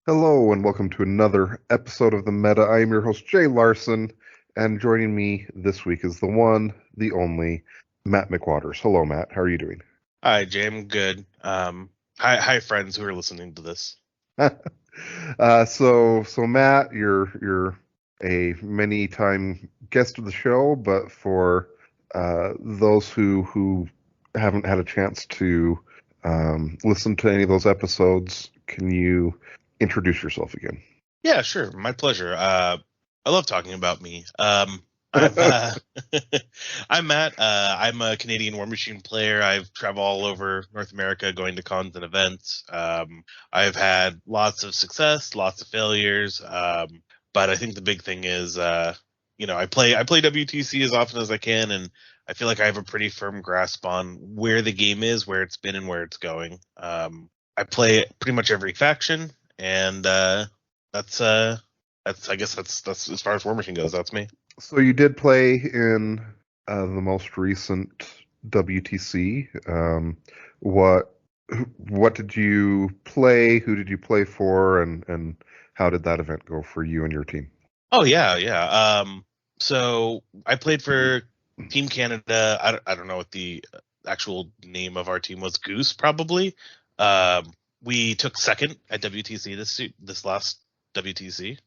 Hello and welcome to another episode of The Meta. I am your host, Jay Larson, and joining me this week is the one, the only, Matt McWatters. Hello, Matt. How are you doing? Hi, Jay. I'm good. Hi, friends who are listening to this. So Matt, you're a many-time guest of the show, but for those who haven't had a chance to listen to any of those episodes, can you introduce yourself again? Yeah, sure. My pleasure. I love talking about me. I'm I'm Matt. I'm a Canadian War Machine player. I've traveled all over North America, going to cons and events. I've had lots of success, lots of failures. But I think the big thing is, I play WTC as often as I can, and I feel like I have a pretty firm grasp on where the game is, where it's been, and where it's going. I play pretty much every faction, and that's I guess that's as far as War Machine goes. That's me. So you did play in the most recent WTC. What what did you play? Who did you play for? And how did that event go for you and your team? Oh yeah, yeah. So I played for Team Canada. I don't know what the actual name of our team was. Goose probably. We took second at WTC this last WTC,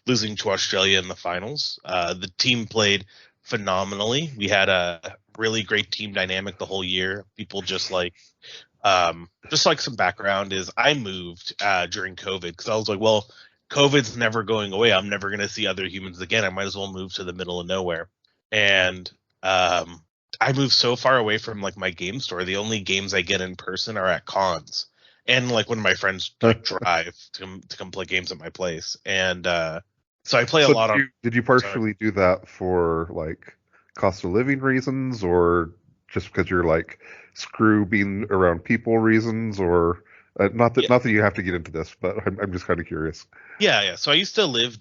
losing to Australia in the finals. The team played phenomenally. We had a really great team dynamic the whole year. People just like some background is I moved during COVID because I was like, well, COVID's never going away. I'm never going to see other humans again. I might as well move to the middle of nowhere. And I moved so far away from like my game store. The only games I get in person are at cons, and like when my friends like drive to come play games at my place. And so I play a So lot on. did you Sorry. partially do that for like cost of living reasons, or just because you're like screw being around people reasons, or not that you have to get into this, but I'm just kind of curious. Yeah, yeah. So I used to live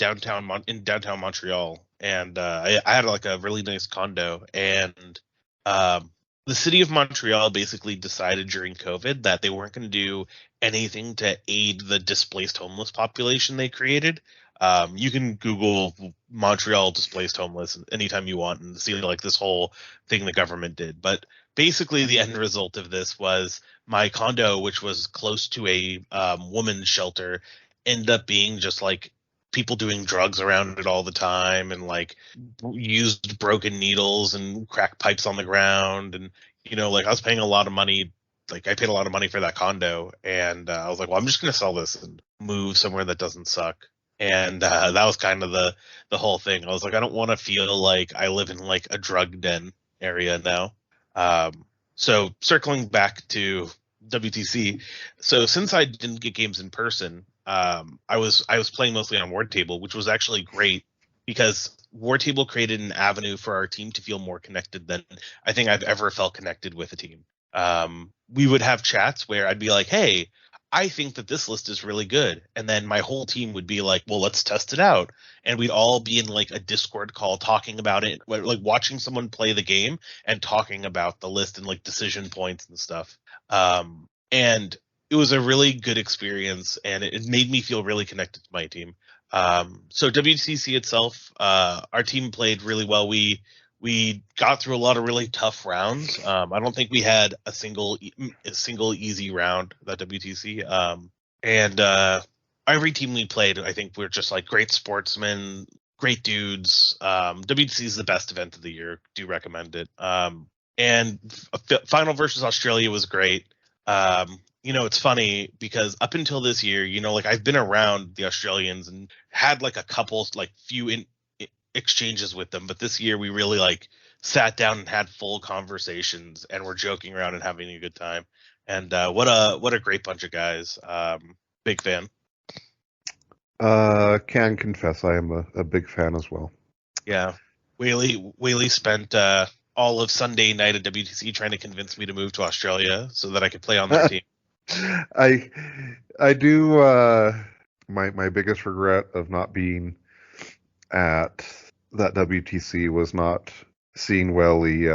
in downtown Montreal, and I had like a really nice condo. And um, the city of Montreal basically decided during COVID that they weren't going to do anything to aid the displaced homeless population they created. You can Google Montreal displaced homeless anytime you want and see like this whole thing the government did. But basically, the end result of this was my condo, which was close to a woman's shelter, end up being just like people doing drugs around it all the time and like used broken needles and crack pipes on the ground. And like I was paying a lot of money, like I paid a lot of money for that condo. And I was like, well, I'm just going to sell this and move somewhere that doesn't suck. And that was kind of the whole thing. I was like, I don't want to feel like I live in like a drug den area now. So circling back to WTC, so since I didn't get games in person, I was playing mostly on Ward Table, which was actually great because Ward Table created an avenue for our team to feel more connected than I think I've ever felt connected with a team. We would have chats where I'd be like, "Hey, I think that this list is really good," and then my whole team would be like, "Well, let's test it out," and we'd all be in like a Discord call talking about it, like watching someone play the game and talking about the list and like decision points and stuff. And it was a really good experience, and it made me feel really connected to my team. So WCC itself, our team played really well. We got through a lot of really tough rounds. I don't think we had a single easy round at WTC. And every team we played, I think we're just like great sportsmen, great dudes. WTC is the best event of the year. Do recommend it. And final versus Australia was great. It's funny because up until this year, like I've been around the Australians and had like a couple, like few exchanges with them, but this year we really like sat down and had full conversations and we're joking around and having a good time. And what a great bunch of guys. Big fan. Can confess I am a big fan as well. Yeah, Whaley spent all of Sunday night at WTC trying to convince me to move to Australia so that I could play on their team. I I do my biggest regret of not being at that WTC was not seeing Welly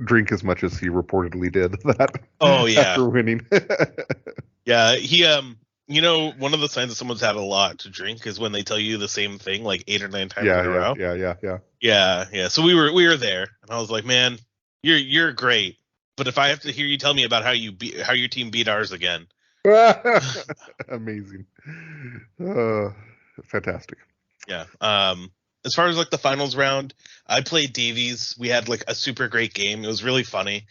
drink as much as he reportedly did that Oh yeah, after winning. yeah. One of the signs that someone's had a lot to drink is when they tell you the same thing like 8 or 9 times Yeah, in a yeah, row. yeah, yeah, yeah. Yeah. So we were there, and I was like, man, you're great. But if I have to hear you tell me about how your team beat ours again. Amazing. Fantastic. Yeah. As far as like the finals round, I played Davies. We had like a super great game. It was really funny.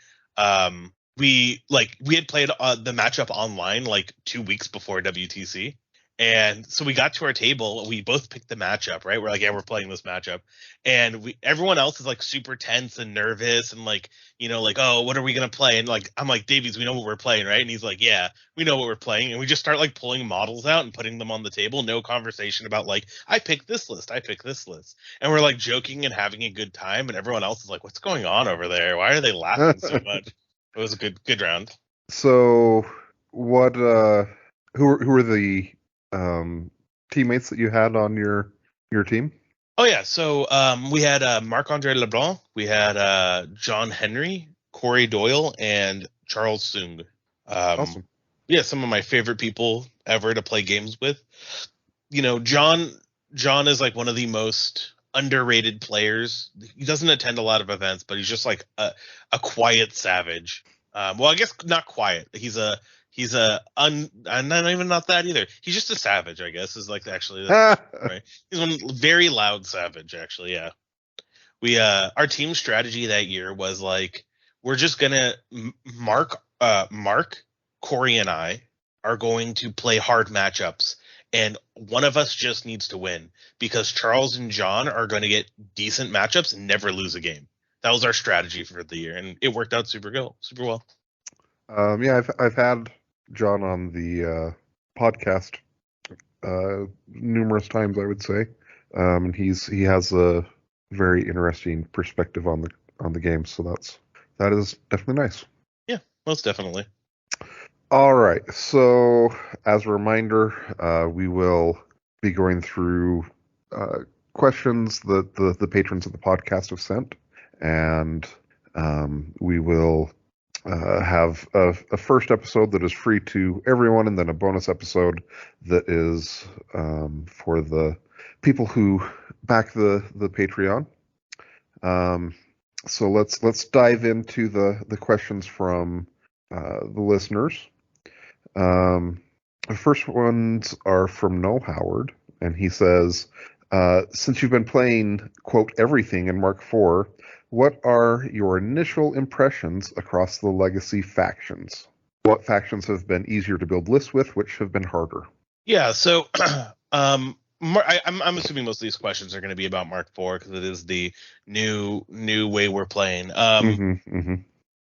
We had played the matchup online like 2 weeks before WTC. And so we got to our table. We both picked the matchup, right? We're like, yeah, we're playing this matchup, and everyone else is like super tense and nervous, and like, like, oh, what are we gonna play? And like, I'm like, Davies, we know what we're playing, right? And he's like, yeah, we know what we're playing, and we just start like pulling models out and putting them on the table. No conversation about like, I picked this list, and we're like joking and having a good time, and everyone else is like, what's going on over there? Why are they laughing so much? It was a good round. So, what? Who were the teammates that you had on your team? Oh yeah, so we had Marc-Andre Leblanc, we had John Henry, Corey Doyle, and Charles Sung. Um, Awesome. yeah, some of my favorite people ever to play games with. John is like one of the most underrated players. He doesn't attend a lot of events, but he's just like a quiet savage. Well, I guess not quiet. Not even not that either. He's just a savage, I guess, is like actually right. He's one very loud savage, actually. Yeah. Our team strategy that year was like, we're just gonna Mark, Corey, and I are going to play hard matchups, and one of us just needs to win because Charles and John are going to get decent matchups and never lose a game. That was our strategy for the year, and it worked out super well. Yeah, I've had John on the podcast numerous times, I would say. And he has a very interesting perspective on the game, so that is definitely nice. Yeah, most definitely. All right, so as a reminder, we will be going through questions that the patrons of the podcast have sent, and we will have a first episode that is free to everyone, and then a bonus episode that is for the people who back the Patreon. So let's dive into the questions from the listeners. The first ones are from Noel Howard, and he says, since you've been playing, quote, everything in Mark IV, what are your initial impressions across the legacy factions? What factions have been easier to build lists with, which have been harder? Yeah, so I'm assuming most of these questions are going to be about Mark IV because it is the new way we're playing.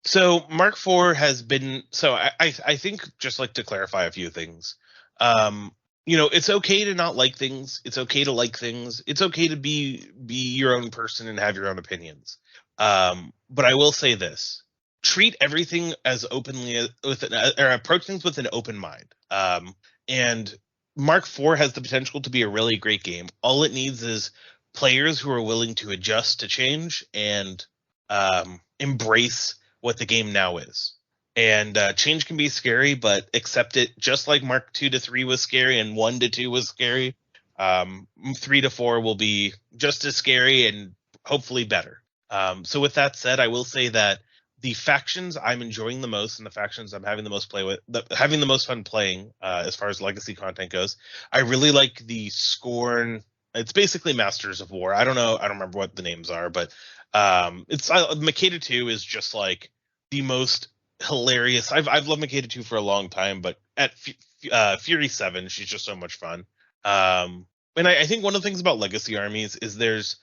So Mark IV has been. So I think, just like to clarify a few things. It's okay to not like things. It's okay to like things. It's okay to be your own person and have your own opinions. But I will say this: treat everything as openly or approach things with an open mind. And Mark IV has the potential to be a really great game. All it needs is players who are willing to adjust to change and embrace what the game now is. And change can be scary, but accept it just like Mark 2 to 3 was scary and 1 to 2 was scary. 3 to 4 will be just as scary and hopefully better. So with that said, I will say that the factions I'm enjoying the most and the factions I'm having the most having the most fun playing as far as legacy content goes, I really like the Scorn. It's basically Masters of War. I don't remember what the names are, but it's Makeda 2 is just like the most hilarious. I've loved Makeda 2 for a long time, but at Fury 7, she's just so much fun. And I think one of the things about legacy armies is there's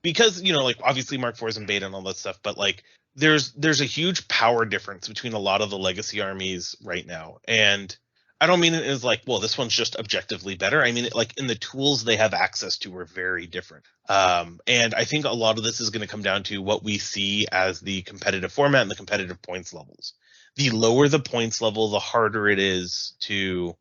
because like obviously Mark IV is in beta and all that stuff, but like there's a huge power difference between a lot of the legacy armies right now. And I don't mean it as like, well, this one's just objectively better. I mean it like in the tools they have access to are very different. And I think a lot of this is going to come down to what we see as the competitive format and the competitive points levels. The lower the points level, the harder it is to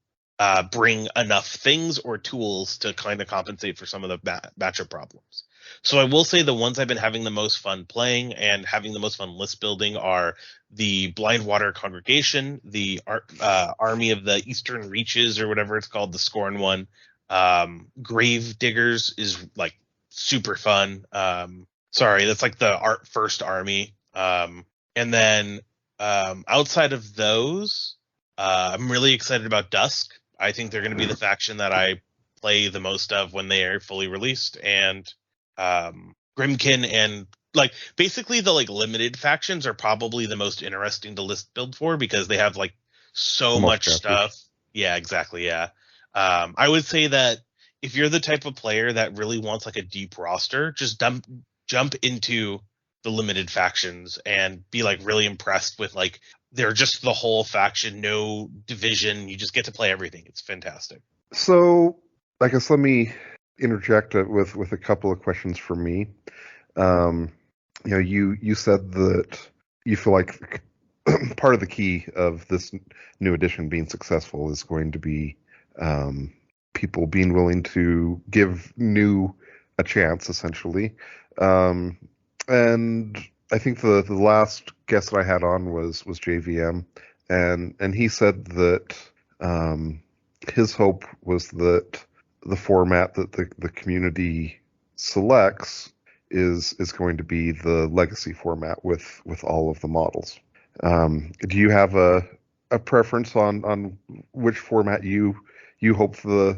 bring enough things or tools to kind of compensate for some of the matchup problems. So I will say the ones I've been having the most fun playing and having the most fun list building are the Blindwater Congregation, the Army of the Eastern Reaches, or whatever it's called, the Scorn one. Grave Diggers is like super fun. Sorry, that's like the first army. And then outside of those, I'm really excited about Dusk. I think they're going to be the faction that I play the most of when they are fully released, and Grimkin and like basically the like limited factions are probably the most interesting to list build for because they have like so much stuff. Yeah, exactly. Yeah. I would say that if you're the type of player that really wants like a deep roster, just jump into the limited factions and be like really impressed with like they're just the whole faction, no division. You just get to play everything. It's fantastic. So I guess let me interject with a couple of questions for me. You said that you feel like part of the key of this new edition being successful is going to be people being willing to give new a chance, essentially. And I think the last guest that I had on was JVM, and he said that his hope was that the format that the community selects is going to be the legacy format with all of the models. Do you have a preference on which format you hope the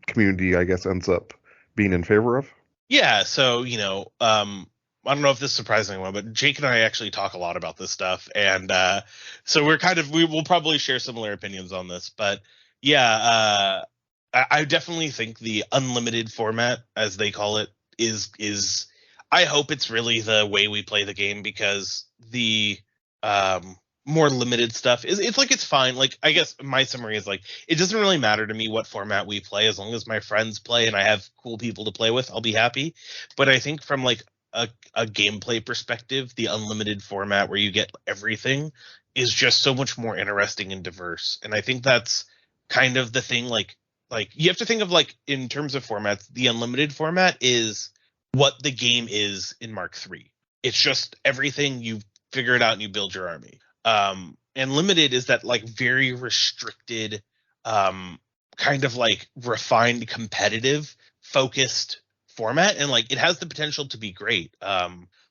community, I guess, ends up being in favor of? Yeah, so I don't know if this surprises anyone, but Jake and I actually talk a lot about this stuff, and so we will probably share similar opinions on this. But yeah, I definitely think the unlimited format, as they call it, is. I hope it's really the way we play the game because the more limited stuff it's like it's fine. Like I guess my summary is like it doesn't really matter to me what format we play as long as my friends play and I have cool people to play with. I'll be happy. But I think from like a gameplay perspective, the unlimited format where you get everything is just so much more interesting and diverse. And I think that's kind of the thing. Like you have to think of like in terms of formats, the unlimited format is what the game is in Mark III. It's just everything you figure it out and you build your army. And limited is that like very restricted, kind of like refined, competitive, focused format, and like it has the potential to be great.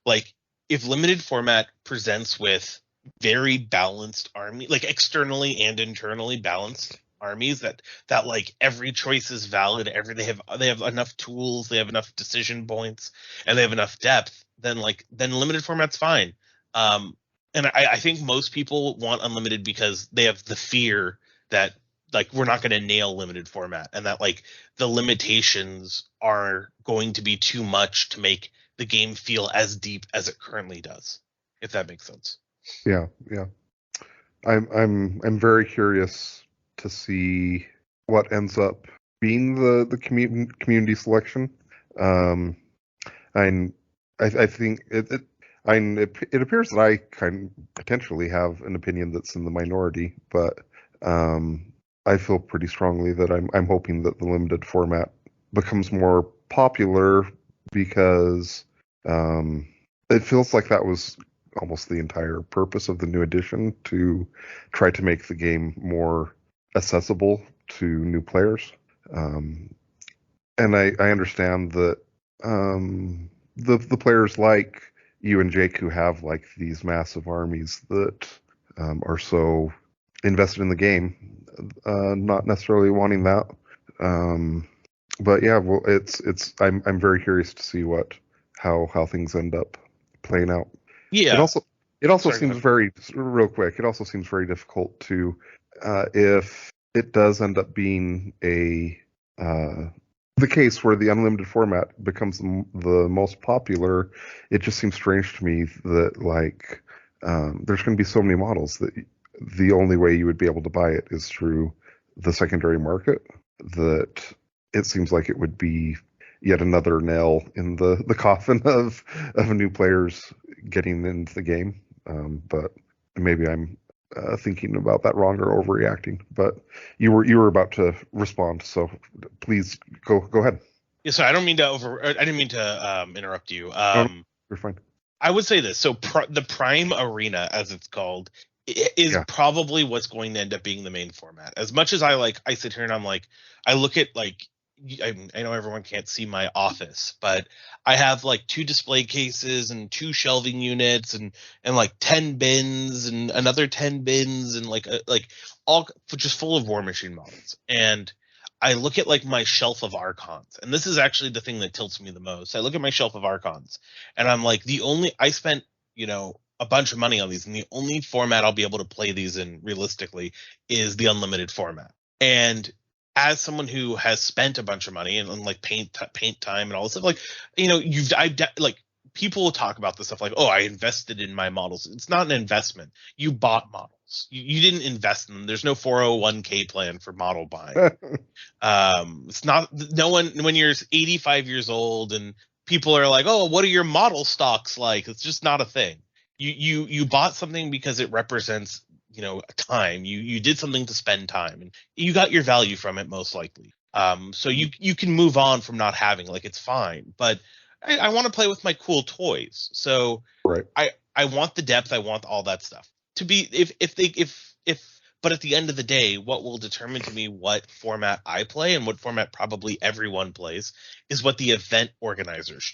Like if limited format presents with very balanced army, like externally and internally balanced armies that like every choice is valid, they have enough tools, they have enough decision points, and they have enough depth, then limited format's fine. And I think most people want unlimited because they have the fear that like we're not going to nail limited format and that like the limitations are going to be too much to make the game feel as deep as it currently does, if that makes sense. Yeah. I'm very curious to see what ends up being the community selection. I think it appears that I kind of potentially have an opinion that's in the minority, but I feel pretty strongly that I'm hoping that the limited format becomes more popular because it feels like that was almost the entire purpose of the new edition, to try to make the game more accessible to new players. And I understand that the players like you and Jake who have like these massive armies that are so invested in the game, not necessarily wanting that. But yeah, well, I'm very curious to see how things end up playing out. Yeah. It also seems very, real quick, it also seems very difficult to, if it does end up being the case where the unlimited format becomes the most popular, it just seems strange to me that like there's going to be so many models that the only way you would be able to buy it is through the secondary market, that it seems like it would be yet another nail in the coffin of new players getting into the game. But maybe I'm thinking about that wrong or overreacting. But you were about to respond, so please go ahead. Yeah, so I don't mean to I didn't mean to interrupt you. Oh, no, you're fine. I would say this. So the Prime Arena, as it's called, is Yeah. probably what's going to end up being the main format. As much as I sit here and I'm like, I look at like, I know everyone can't see my office, but I have like 2 display cases and 2 shelving units and like 10 bins and another 10 bins and like all just full of War Machine models. And I look at like my shelf of Archons, and this is actually the thing that tilts me the most. I look at my shelf of Archons, and I'm like, I spent, a bunch of money on these, and the only format I'll be able to play these in realistically is the unlimited format. And as someone who has spent a bunch of money and like paint time and all this stuff, like, like people will talk about this stuff like, oh, I invested in my models. It's not an investment. You bought models. You didn't invest in them. There's no 401k plan for model buying. It's not, no one, when you're 85 years old and people are like, oh, what are your model stocks like? It's just not a thing. You bought something because it represents, time. You did something to spend time, and you got your value from it most likely. So you can move on from not having, like, it's fine. But I want to play with my cool toys. So Right. I want the depth. I want all that stuff to be, but at the end of the day, what will determine to me what format I play and what format probably everyone plays is what the event organizers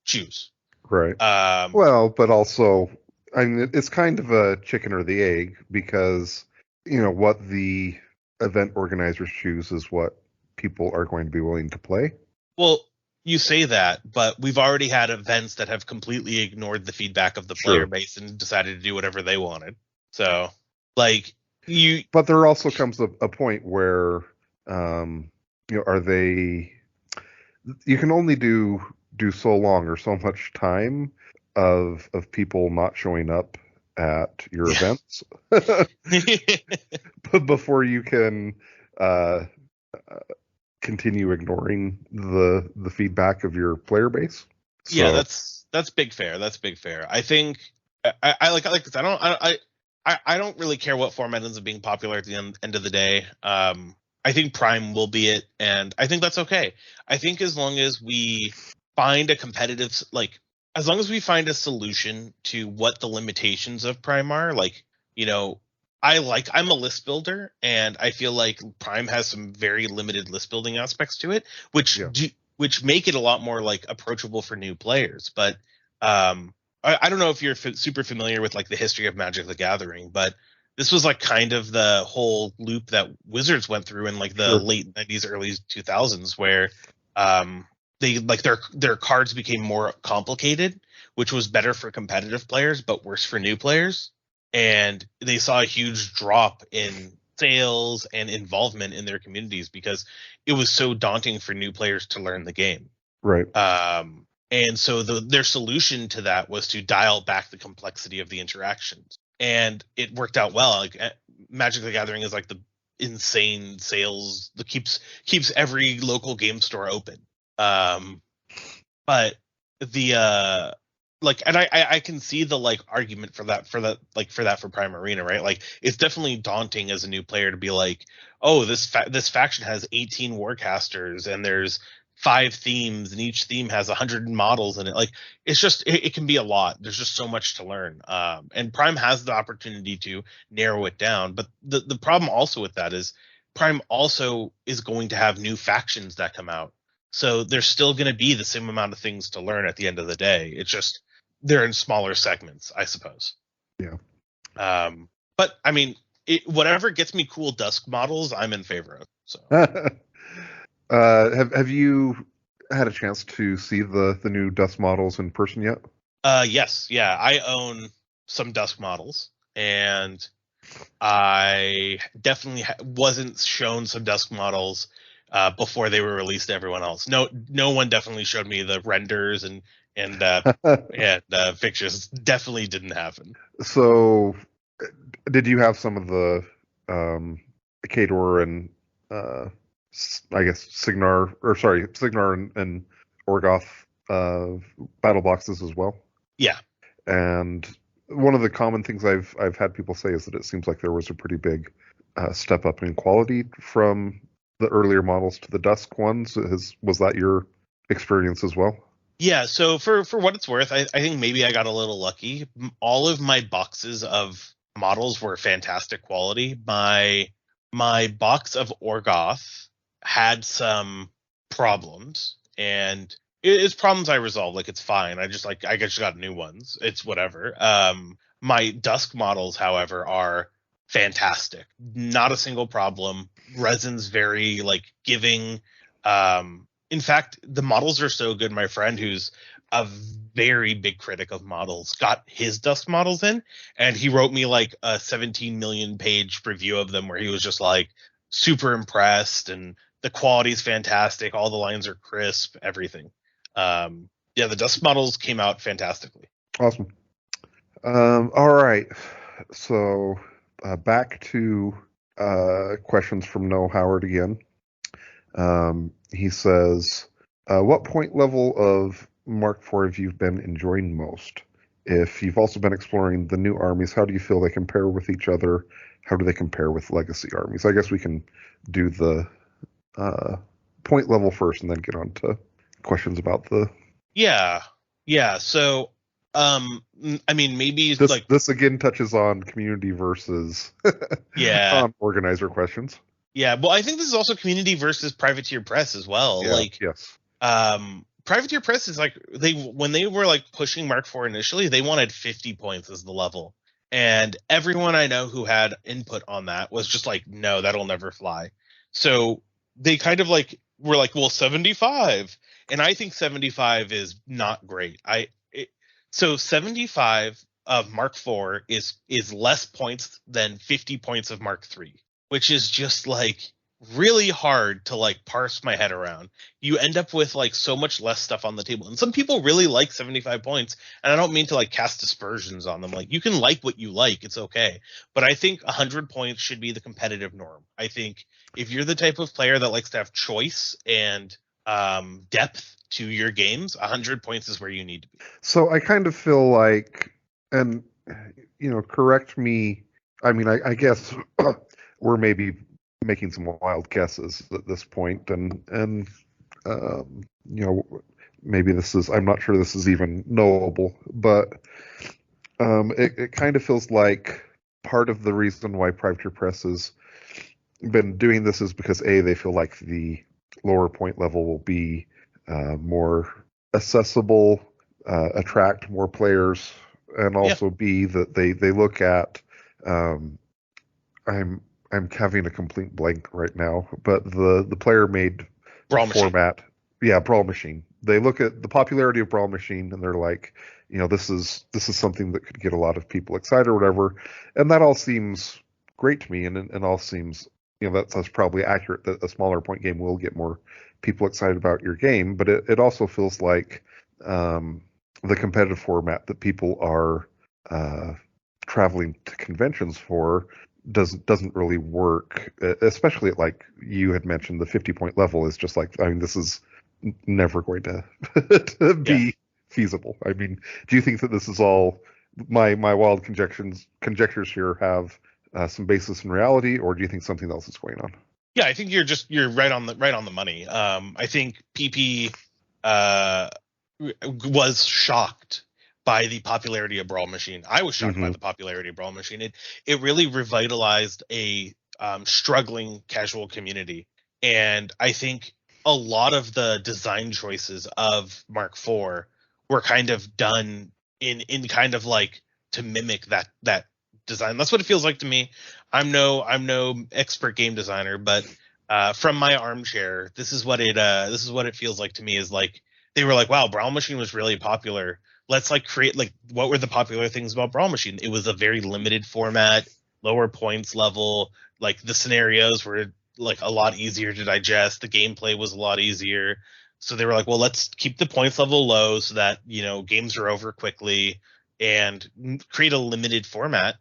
choose. Right. Well, but also, I mean, it's kind of a chicken or the egg, because, what the event organizers choose is what people are going to be willing to play. Well, you say that, but we've already had events that have completely ignored the feedback of the Sure. player base and decided to do whatever they wanted. So, like, But there also comes a point where, are they? You can only do so long or so much time of people not showing up at your events before you can continue ignoring the feedback of your player base. So, yeah, that's big fair. That's big fair. I think I like this. I don't really care what format ends up being popular at the end of the day. I think Prime will be it, and I think that's okay. I think as long as we find a competitive, as long as we find a solution to what the limitations of Prime are, I'm a list builder, and I feel like Prime has some very limited list building aspects to it, which make it a lot more like approachable for new players. But I don't know if you're super familiar with like the history of Magic the Gathering, but this was like kind of the whole loop that Wizards went through in like the late 90s, early 2000s, where they like their cards became more complicated, which was better for competitive players but worse for new players. And they saw a huge drop in sales and involvement in their communities because it was so daunting for new players to learn the game. Right. And so their solution to that was to dial back the complexity of the interactions. And it worked out well. Like, Magic the Gathering is like the insane sales that keeps every local game store open. But the and I can see the like argument for that for Prime Arena, right? Like, it's definitely daunting as a new player to be like, oh, this faction has 18 warcasters and there's 5 themes and each theme has 100 models in it. Like, it's just it can be a lot. There's just so much to learn. And Prime has the opportunity to narrow it down. But the problem also with that is Prime also is going to have new factions that come out. So there's still going to be the same amount of things to learn at the end of the day. It's just they're in smaller segments, I suppose. Yeah. But I mean, whatever gets me cool Dusk models, I'm in favor of. So. Have you had a chance to see the new Dusk models in person yet? Yes. Yeah. I own some Dusk models, and I definitely wasn't shown some Dusk models before they were released to everyone else. No one definitely showed me the renders and pictures. Definitely didn't happen. So, did you have some of the Kador and I guess Signar and Orgoth battle boxes as well? Yeah. And one of the common things I've had people say is that it seems like there was a pretty big step up in quality from the earlier models to the Dusk ones. Was that your experience as well? Yeah, so for what it's worth, I think maybe I got a little lucky. All of my boxes of models were fantastic quality. My box of Orgoth had some problems, and it's problems I resolved. Like, it's fine. I just got new ones. It's whatever. My Dusk models, however, are fantastic. Not a single problem. Resin's very like giving. In fact, the models are so good. My friend, who's a very big critic of models, got his Dusk models in, and he wrote me like a 17 million page review of them, where he was just like super impressed, and the quality is fantastic. All the lines are crisp, everything. Yeah, the Dusk models came out fantastically. Awesome. All right. So back to questions from Noah Howard again. He says, what point level of Mark IV have you been enjoying most? If you've also been exploring the new armies, how do you feel they compare with each other? How do they compare with legacy armies? I guess we can do the point level first and then get on to questions about the... Yeah. So, I mean, maybe this again touches on community versus yeah. organizer questions. Yeah, well, I think this is also community versus privateer press as well. Yeah, yes. Privateer press is like, when they were like pushing Mark IV initially, they wanted 50 points as the level, and everyone I know who had input on that was just like, no, that'll never fly. So they kind of like were like, well, 75, and I think 75 is not great. So 75 of Mark IV is less points than 50 points of Mark III, which is just like really hard to like parse my head around. You end up with like so much less stuff on the table. And some people really like 75 points, and I don't mean to like cast aspersions on them. Like, you can like what you like, it's okay. But I think 100 points should be the competitive norm. I think if you're the type of player that likes to have choice and depth to your games, 100 points is where you need to be. So I kind of feel like, and correct me. I mean, I guess we're maybe making some wild guesses at this point, and maybe this is. I'm not sure this is even knowable, but it kind of feels like part of the reason why Privateer Press has been doing this is because they feel like the lower point level will be more accessible, attract more players, and also B, that they look at. I'm having a complete blank right now, but the player made Brawl format. Machine. Yeah, Brawl Machine. They look at the popularity of Brawl Machine and they're like, this is something that could get a lot of people excited or whatever, and that all seems great to me, and all seems that's probably accurate that a smaller point game will get more people excited about your game, but it also feels like the competitive format that people are traveling to conventions for doesn't really work, especially at, like you had mentioned, the 50-point level is just like, I mean, this is never going to, to be feasible. I mean, do you think that this is all my wild conjectures here have some basis in reality, or do you think something else is going on? Yeah, I think you're right on the money. I think PP was shocked by the popularity of Brawl Machine. I was shocked by the popularity of Brawl Machine. It really revitalized a struggling casual community, and I think a lot of the design choices of Mark IV were kind of done in kind of like to mimic that design. That's what it feels like to me. I'm no expert game designer, but from my armchair, this is what it feels like to me. Is like, they were like, wow, Brawl Machine was really popular. Let's like create, like, what were the popular things about Brawl Machine? It was a very limited format, lower points level. Like, the scenarios were like a lot easier to digest. The gameplay was a lot easier. So they were like, well, let's keep the points level low so that, games are over quickly, and create a limited format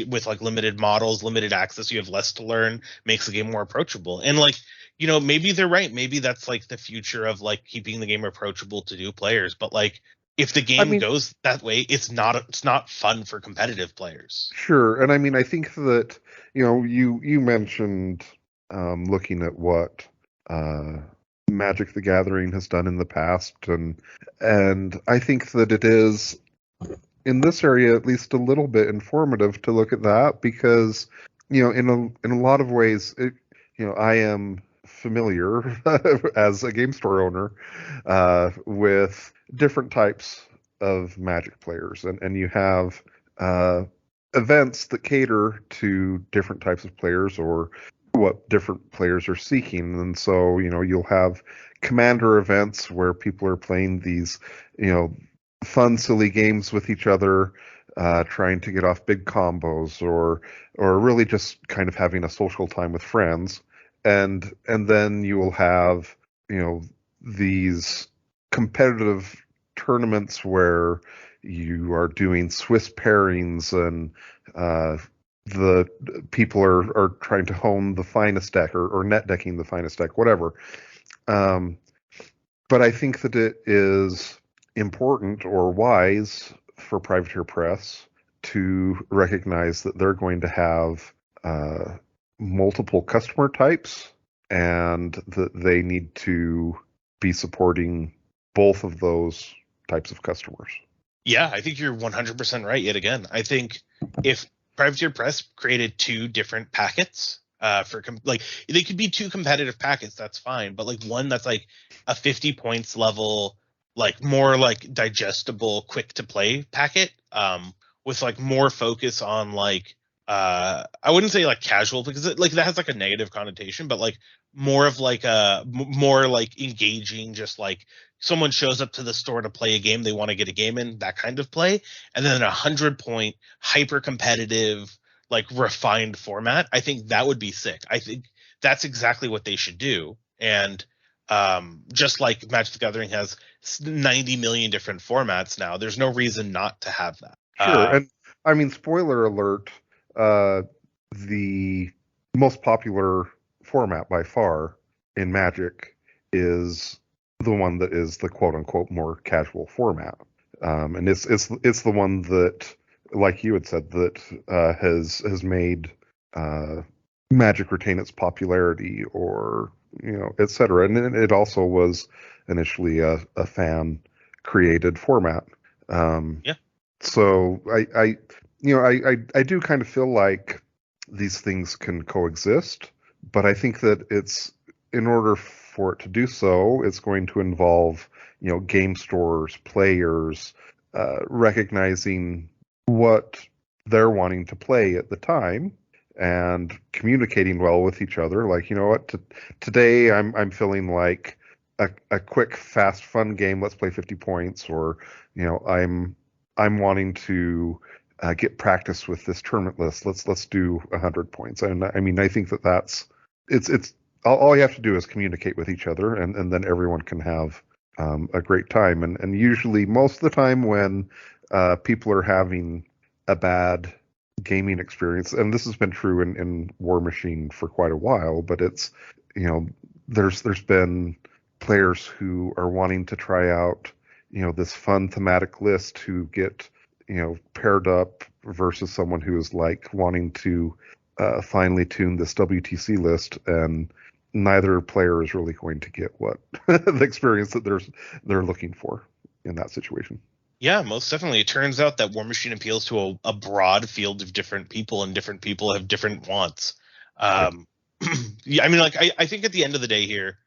with like limited models, limited access. You have less to learn, makes the game more approachable. And like, maybe they're right. Maybe that's like the future of like keeping the game approachable to new players. But like, if the game goes that way, it's not fun for competitive players. Sure. And I mean, I think that, you mentioned looking at what Magic the Gathering has done in the past, and I think that it is in this area at least a little bit informative to look at that because in a lot of ways I am familiar as a game store owner with different types of Magic players, and you have uh, events that cater to different types of players or what different players are seeking. And so, you'll have commander events where people are playing these, fun, silly games with each other, trying to get off big combos or really just kind of having a social time with friends. And then you will have, these competitive tournaments where you are doing Swiss pairings and the people are trying to hone the finest deck or net decking the finest deck, whatever. Um, but I think that it is important or wise for Privateer Press to recognize that they're going to have multiple customer types and that they need to be supporting both of those types of customers. Yeah, I think you're 100% right yet again. I think if Privateer Press created two different packets like they could be two competitive packets, that's fine, but like one that's like a 50 points level, like more like digestible, quick to play packet, with like more focus on like I wouldn't say like casual because like that has like a negative connotation, but like more of like more like engaging, just like someone shows up to the store to play a game, they want to get a game in, that kind of play, and then 100-point hyper competitive like refined format. I think that would be sick. I think that's exactly what they should do. And just like Magic the Gathering has 90 million different formats now, there's no reason not to have that. Sure. And I mean, spoiler alert, the most popular format by far in Magic is the one that is the quote unquote more casual format. And it's the one that, like you had said, that has made Magic retain its popularity, or et cetera. And it also was initially a fan created format. Yeah. So I do kind of feel like these things can coexist, but I think that it's in order for it to do so, it's going to involve game stores, players, recognizing what they're wanting to play at the time and communicating well with each other. Like, today I'm feeling like a quick, fast, fun game. Let's play 50 points, or I'm wanting to get practice with this tournament list. Let's do 100 points. And I mean, I think that's it's all you have to do is communicate with each other, and then everyone can have a great time. And usually, most of the time, when people are having a bad gaming experience, and this has been true in War Machine for quite a while, but it's there's been players who are wanting to try out this fun thematic list who get paired up versus someone who is like wanting to finely tune this WTC list, and neither player is really going to get what the experience that they're looking for in that situation. Yeah, most definitely. It turns out that War Machine appeals to a broad field of different people, and different people have different wants. Yeah, I mean, like I think at the end of the day here,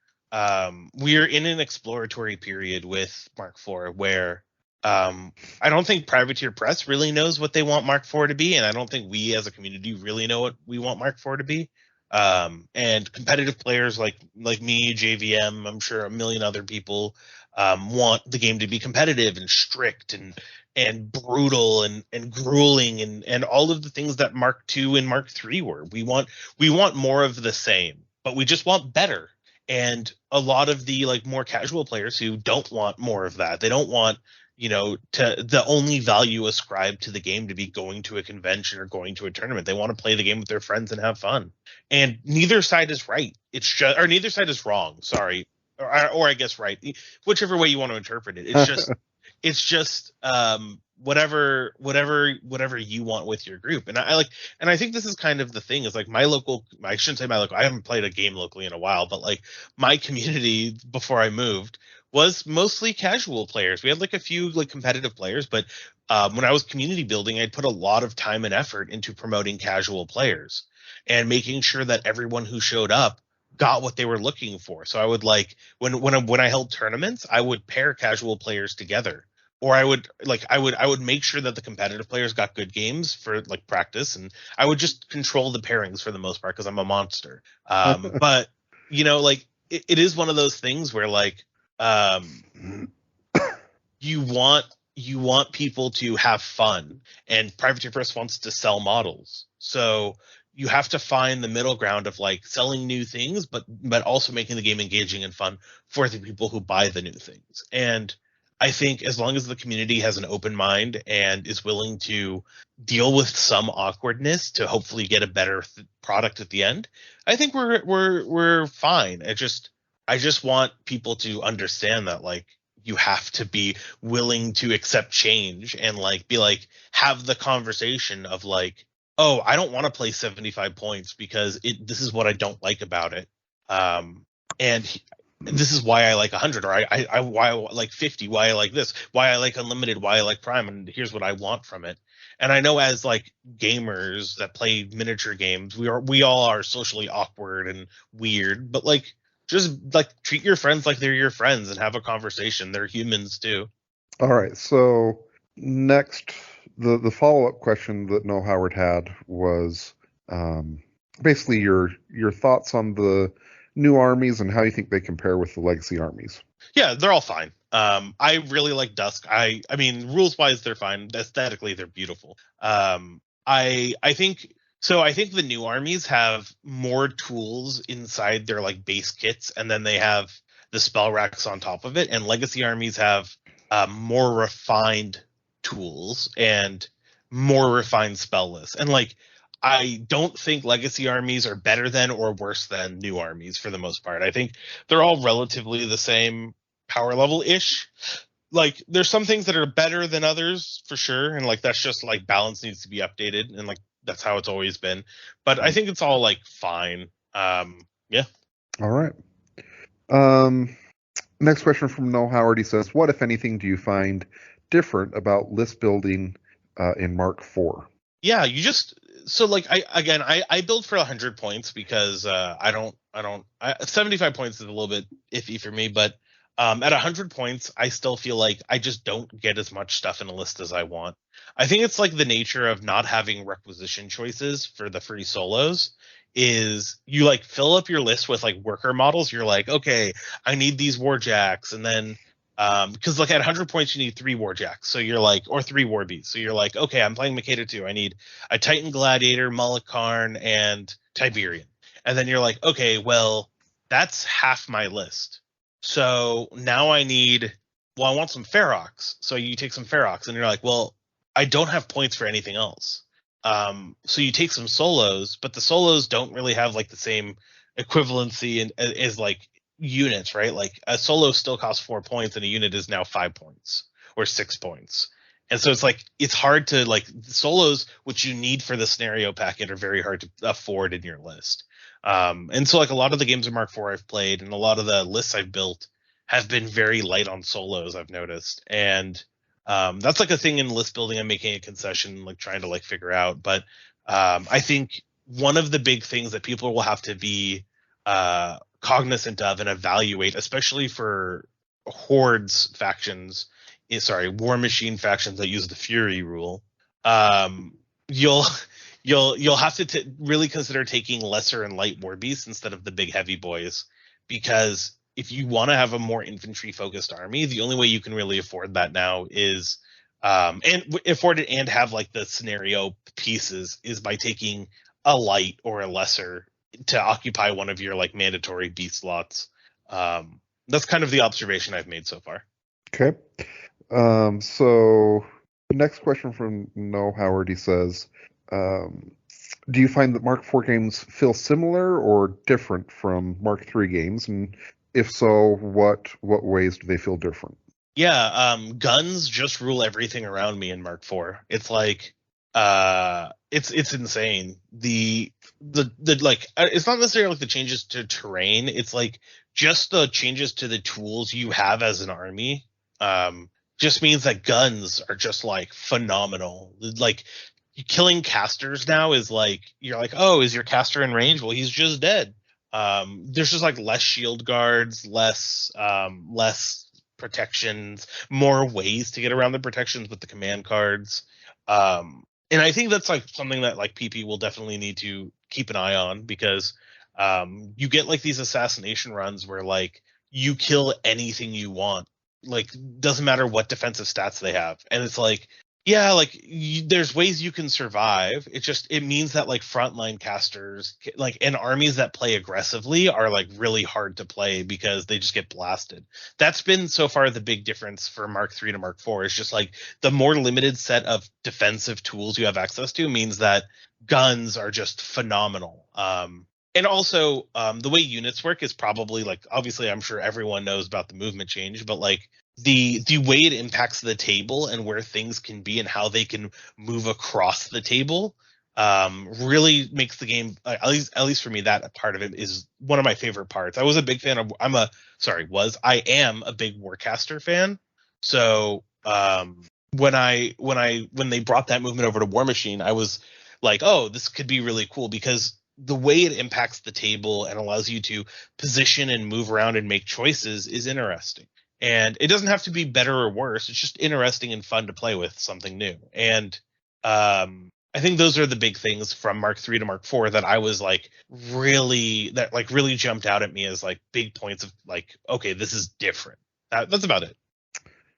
we're in an exploratory period with Mark IV where I don't think Privateer Press really knows what they want Mark IV to be, and I don't think we as a community really know what we want Mark IV to be. And competitive players like me, JVM, I'm sure a million other people want the game to be competitive and strict and brutal and grueling and all of the things that Mark II and Mark III were. We want more of the same, but we just want better. And a lot of the like more casual players who don't want more of that, they don't want to the only value ascribed to the game to be going to a convention or going to a tournament. They want to play the game with their friends and have fun. And neither side is right. It's just, or neither side is wrong. Sorry. Or I guess right. Whichever way you want to interpret it. It's just It's just whatever you want with your group. And I think this is kind of the thing is like I shouldn't say my local, I haven't played a game locally in a while, but like my community before I moved was mostly casual players. We had like a few like competitive players, but when I was community building, I'd put a lot of time and effort into promoting casual players and making sure that everyone who showed up got what they were looking for. So I would like when I held tournaments, I would pair casual players together, or I would make sure that the competitive players got good games for like practice, and I would just control the pairings for the most part because I'm a monster. But like it is one of those things where like you want people to have fun, and Privateer Press wants to sell models, so you have to find the middle ground of like selling new things, but also making the game engaging and fun for the people who buy the new things. And I think as long as the community has an open mind and is willing to deal with some awkwardness to hopefully get a better product at the end, I think we're fine. I just want people to understand that like you have to be willing to accept change and like be like have the conversation of like, oh, I don't want to play 75 points because this is what I don't like about it. And this is why I like 100, or why I like 50, why I like this, why I like unlimited, why I like prime, and here's what I want from it. And I know as like gamers that play miniature games, we all are socially awkward and weird, but like just like treat your friends like they're your friends and have a conversation. They're humans too. All right. So next, the follow-up question that Noah Howard had was basically your thoughts on the new armies and how you think they compare with the legacy armies. Yeah, they're all fine. I really like Dusk. I mean, rules wise, they're fine. Aesthetically, they're beautiful. I think so. I think the new armies have more tools inside their like base kits, and then they have the spell racks on top of it. And legacy armies have more refined tools and more refined spell lists. And like, I don't think legacy armies are better than or worse than new armies for the most part. I think they're all relatively the same power level ish. Like there's some things that are better than others for sure, and like that's just like balance needs to be updated, and like that's how it's always been. But I think it's all like fine. Yeah. All right. Next question from Noel Howard. He says, "What, if anything, do you find different about list building in Mark IV?" Yeah, you just so like I build for 100 points because I don't 75 points is a little bit iffy for me, but at 100 points I still feel like I just don't get as much stuff in a list as I want. I think it's like the nature of not having requisition choices for the free solos is you like fill up your list with like worker models. You're like, okay, I need these warjacks, and then because like at 100 points you need 3 warjacks, so you're like, or 3 warbees, so you're like, okay, I'm playing Makeda 2, I need a Titan Gladiator, Mullikarn, and Tiberian. And then you're like, okay, well that's half my list, so now I want some Ferox. So you take some Ferox, and you're like, well I don't have points for anything else. So you take some solos, but the solos don't really have like the same equivalency as like units, right? Like a solo still costs 4 points, and a unit is now 5 points or 6 points. And so it's like it's hard to like solos, which you need for the scenario packet, are very hard to afford in your list. And so like a lot of the games in Mark IV I've played, and a lot of the lists I've built have been very light on solos, I've noticed. And that's like a thing in list building I'm making a concession, like trying to like figure out. But I think one of the big things that people will have to be cognizant of and evaluate, especially for hordes factions, War Machine factions that use the Fury rule, you'll have to really consider taking lesser and light war beasts instead of the big heavy boys, because if you want to have a more infantry focused army, the only way you can really afford that now is and afford it and have like the scenario pieces is by taking a light or a lesser to occupy one of your like mandatory beast slots. That's kind of the observation I've made so far. Okay. So next question from Noah Howard. He says, do you find that Mark IV games feel similar or different from Mark III games? And if so, what ways do they feel different? Guns just rule everything around me in Mark IV. It's like it's insane. The like it's not necessarily like the changes to terrain, it's like just the changes to the tools you have as an army. Just means that guns are just like phenomenal. Like killing casters now is like you're like, oh, is your caster in range? Well, he's just dead. There's just like less shield guards, less protections, more ways to get around the protections with the command cards. And I think that's like something that like PP will definitely need to keep an eye on, because you get like these assassination runs where like you kill anything you want, like doesn't matter what defensive stats they have, and it's like, yeah, like there's ways you can survive. It means that like frontline casters, like, and armies that play aggressively are like really hard to play because they just get blasted. That's been so far the big difference for Mark III to Mark IV. Is just like the more limited set of defensive tools you have access to means that guns are just phenomenal. And also, the way units work is probably like, obviously, I'm sure everyone knows about the movement change, but like the way it impacts the table and where things can be and how they can move across the table really makes the game, at least for me, that part of it is one of my favorite parts. I was a big fan of I am a big Warcaster fan. So when they brought that movement over to War Machine, I was like, oh, this could be really cool, because the way it impacts the table and allows you to position and move around and make choices is interesting. And it doesn't have to be better or worse. It's just interesting and fun to play with something new. And I think those are the big things from Mark III to Mark IV that I was like really jumped out at me as like big points of like, okay, this is different. That's about it.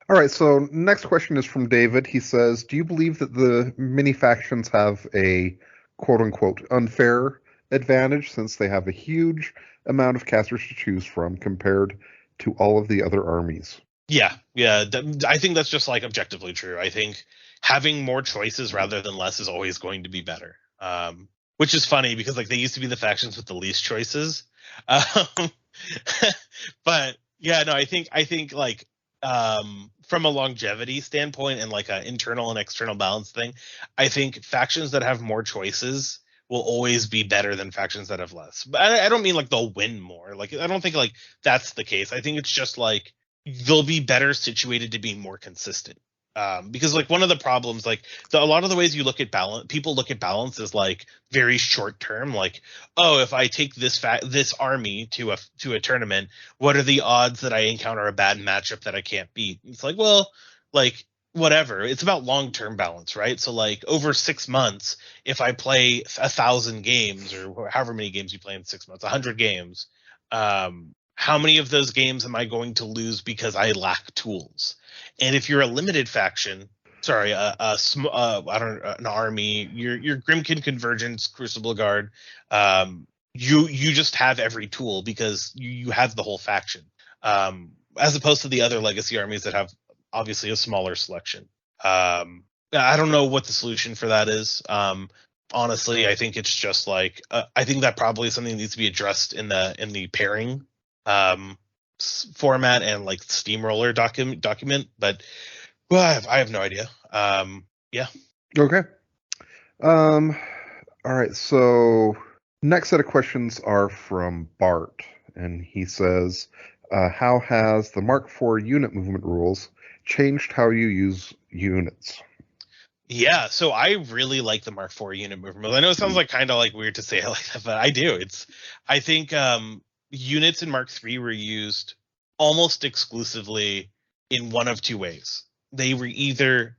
All right, so next question is from David. He says, do you believe that the mini factions have a quote-unquote unfair advantage since they have a huge amount of casters to choose from compared to all of the other armies? Yeah. I think that's just like objectively true. I think having more choices rather than less is always going to be better. Which is funny because like they used to be the factions with the least choices. But yeah, no, I think like from a longevity standpoint and like an internal and external balance thing, I think factions that have more choices will always be better than factions that have less. But I don't mean like they'll win more. Like I don't think like that's the case. I think it's just like they'll be better situated to be more consistent. Because like one of the problems, like a lot of the ways you look at balance, people look at balance as like very short term. Like, oh, if I take this army to a tournament, what are the odds that I encounter a bad matchup that I can't beat? It's like, well, like whatever. It's about long term balance, right? So like over 6 months, if I play 1,000 games or however many games you play in 6 months, 100 games, how many of those games am I going to lose because I lack tools? And if you're a limited faction, an army, your Grimkin Convergence, Crucible Guard, you just have every tool because you have the whole faction, as opposed to the other legacy armies that have obviously a smaller selection. I don't know what the solution for that is. Honestly, I think it's just like I think that probably is something that needs to be addressed in the pairing format and like steamroller document, but well, I have no idea. Yeah. Okay. All right. So next set of questions are from Bart, and he says, "How has the Mark IV unit movement rules changed how you use units?" Yeah, so I really like the Mark IV unit movement. I know it sounds like kind of like weird to say it like that, but I do. I think units in Mark III were used almost exclusively in one of two ways. They were either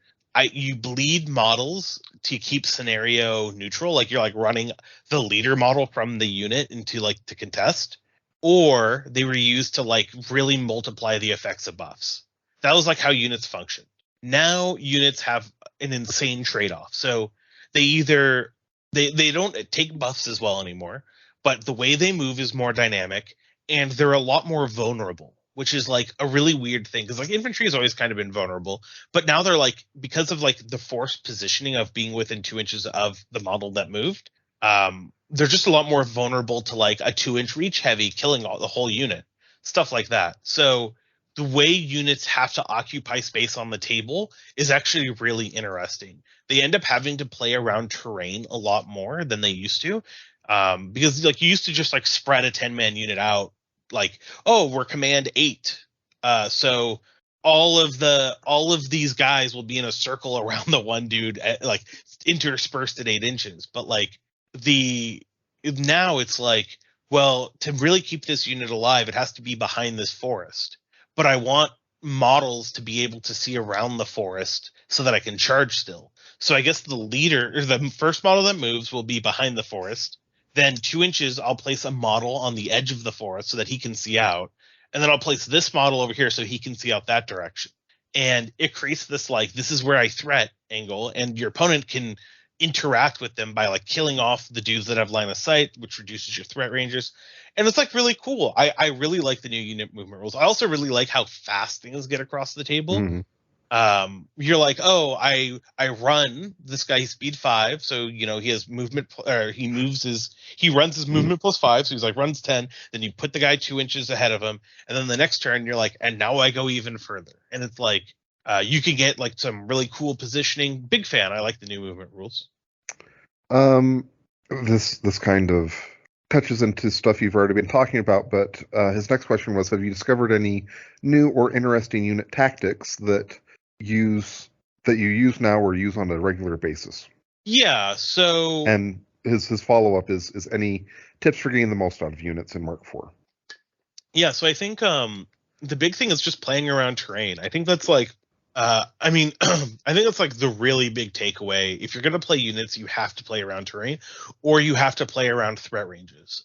you bleed models to keep scenario neutral, like you're like running the leader model from the unit into like to contest, or they were used to like really multiply the effects of buffs. That was like how units function. Now units have an insane trade-off. So they don't take buffs as well anymore, but the way they move is more dynamic, and they're a lot more vulnerable, which is like a really weird thing because like infantry has always kind of been vulnerable, but now they're like, because of like the forced positioning of being within 2 inches of the model that moved, they're just a lot more vulnerable to like a 2-inch reach heavy killing the whole unit, stuff like that. So the way units have to occupy space on the table is actually really interesting. They end up having to play around terrain a lot more than they used to, because like you used to just like spread a 10-man unit out, like, oh, we're command 8, so all of these guys will be in a circle around the one dude, like interspersed at 8 inches. But like the now it's like, well, to really keep this unit alive, it has to be behind this forest. But I want models to be able to see around the forest so that I can charge still. So I guess the leader, or the first model that moves, will be behind the forest. Then 2 inches, I'll place a model on the edge of the forest so that he can see out. And then I'll place this model over here so he can see out that direction. And it creates this like, this is where I threat angle, and your opponent can interact with them by like killing off the dudes that have line of sight, which reduces your threat ranges. And it's like really cool. I really like the new unit movement rules. I also really like how fast things get across the table. Mm-hmm. You're like, oh, I run this guy, he's speed 5, so you know he has movement, or he runs his movement plus 5, so he's like runs 10. Then you put the guy 2 inches ahead of him, and then the next turn you're like, and now I go even further. And it's like, you can get like some really cool positioning. Big fan. I like the new movement rules. This kind of touches into stuff you've already been talking about, but his next question was, have you discovered any new or interesting unit tactics that you use now or use on a regular basis? Yeah, so, and his follow-up is any tips for getting the most out of units in Mark IV? Yeah, so I think the big thing is just playing around terrain. I think that's like, I think that's like the really big takeaway. If you're going to play units, you have to play around terrain, or you have to play around threat ranges.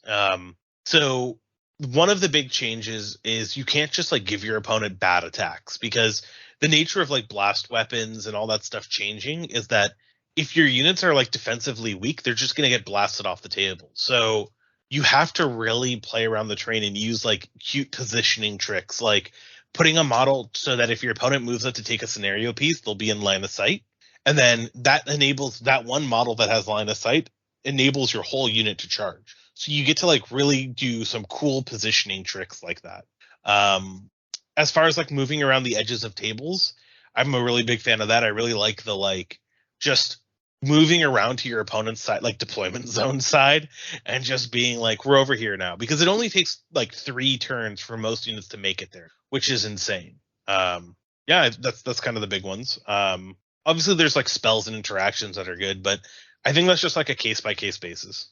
So one of the big changes is you can't just like give your opponent bad attacks, because the nature of like blast weapons and all that stuff changing is that if your units are like defensively weak, they're just going to get blasted off the table. So you have to really play around the terrain and use like cute positioning tricks, like putting a model so that if your opponent moves up to take a scenario piece, they'll be in line of sight. And then that enables that one model that has line of sight enables your whole unit to charge. So you get to like really do some cool positioning tricks like that. As far as like moving around the edges of tables, I'm a really big fan of that. I really like the like just moving around to your opponent's side, like deployment zone side, and just being like, we're over here now, because it only takes like 3 turns for most units to make it there, which is insane. Yeah, that's kind of the big ones. Obviously there's like spells and interactions that are good, but I think that's just like a case by case basis.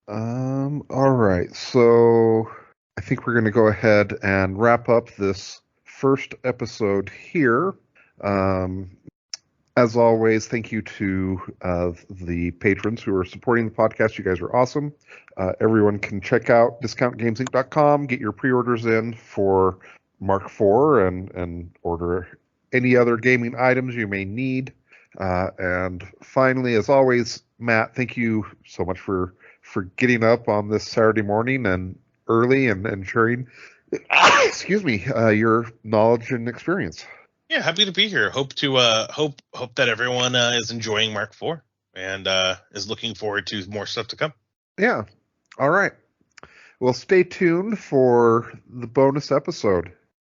All right, so I think we're going to go ahead and wrap up this first episode here. As always, thank you to the patrons who are supporting the podcast. You guys are awesome. Everyone can check out discountgamesinc.com, get your pre-orders in for Mark IV, and order any other gaming items you may need. And finally, as always, Matt, thank you so much for getting up on this Saturday morning and early and sharing excuse me, your knowledge and experience. Yeah, happy to be here. Hope that everyone is enjoying Mark IV and is looking forward to more stuff to come. Yeah. All right. Well, stay tuned for the bonus episode.